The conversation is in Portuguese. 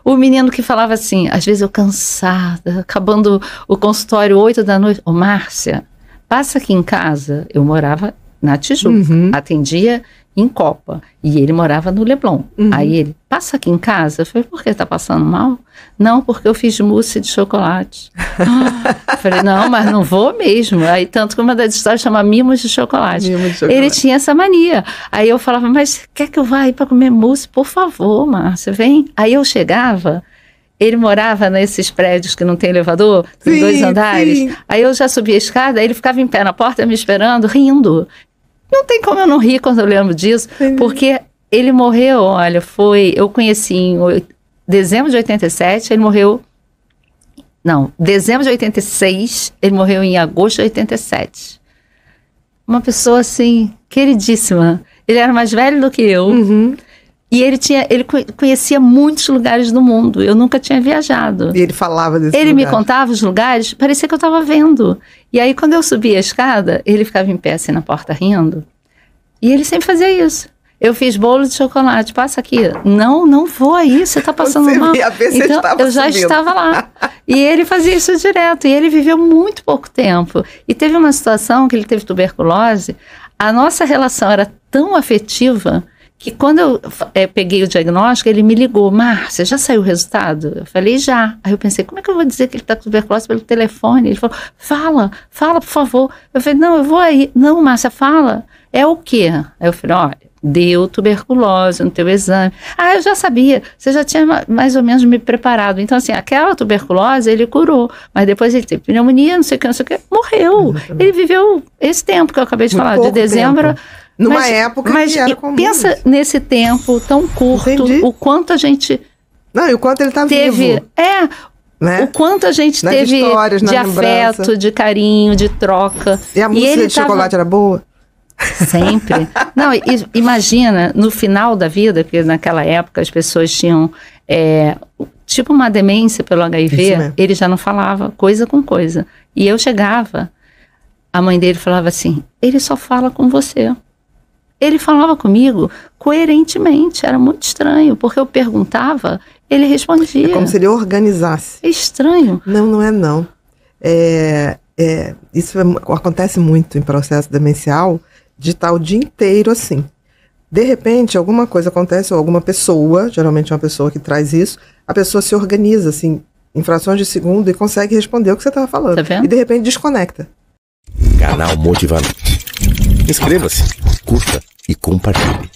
O menino que falava assim, às vezes eu cansada, acabando o consultório 8 da noite. Ô, Márcia, passa aqui em casa. Eu morava na Tijuca, atendia em Copa, e ele morava no Leblon. Aí ele, passa aqui em casa. Eu falei, por que tá passando mal? Não, porque eu fiz mousse de chocolate. Eu falei, não, mas não vou mesmo. Aí tanto que uma das histórias chama Mimos de Chocolate. Ele tinha essa mania. Aí eu falava, mas quer que eu vá aí para comer mousse? Por favor, Márcia, vem. Aí eu chegava, ele morava nesses prédios que não tem elevador, tem 2 andares. Sim. Aí eu já subia a escada, aí ele ficava em pé na porta me esperando, rindo. Não tem como eu não rir quando eu lembro disso, porque ele morreu, olha, eu conheci em dezembro de 87, ele morreu, dezembro de 86, ele morreu em agosto de 87. Uma pessoa, assim, queridíssima. Ele era mais velho do que eu, e ele conhecia muitos lugares do mundo, eu nunca tinha viajado. E ele falava desses lugares? Ele me contava os lugares, parecia que eu estava vendo. E aí, quando eu subia a escada, ele ficava em pé assim na porta rindo. E ele sempre fazia isso. Eu fiz bolo de chocolate, passa aqui. Não vou aí, você está passando mal. Então, eu já estava lá. E ele fazia isso direto. E ele viveu muito pouco tempo. E teve uma situação que ele teve tuberculose. A nossa relação era tão afetiva que quando eu peguei o diagnóstico, ele me ligou, Márcia, já saiu o resultado? Eu falei, já. Aí eu pensei, como é que eu vou dizer que ele está com tuberculose pelo telefone? Ele falou, fala, por favor. Eu falei, não, eu vou aí. Não, Márcia, fala. É o quê? Aí eu falei, olha, deu tuberculose no teu exame. Eu já sabia, você já tinha mais ou menos me preparado. Então, assim, aquela tuberculose ele curou, mas depois ele teve pneumonia, não sei o que, morreu. Exatamente. Ele viveu esse tempo que eu acabei de falar, de dezembro... Tempo. Numa época que era comum. Pensa nesse tempo tão curto, o quanto a gente e o quanto ele tá teve, vivo. O quanto a gente teve de afeto, de carinho, de troca. E a mousse de chocolate era boa? Sempre. Não, imagina, no final da vida, porque naquela época as pessoas tinham tipo uma demência pelo HIV, ele já não falava coisa com coisa. E eu chegava, a mãe dele falava assim, ele só fala com você. Ele falava comigo coerentemente, era muito estranho, porque eu perguntava, ele respondia. É como se ele organizasse. É estranho. Não é não. Isso acontece muito em processo demencial, de estar o dia inteiro assim. De repente, alguma coisa acontece, ou alguma pessoa, geralmente é uma pessoa que traz isso, a pessoa se organiza, assim, em frações de segundo e consegue responder o que você estava falando. Tá vendo? E de repente desconecta. Canal Motivamente. Inscreva-se, curta e compartilhe.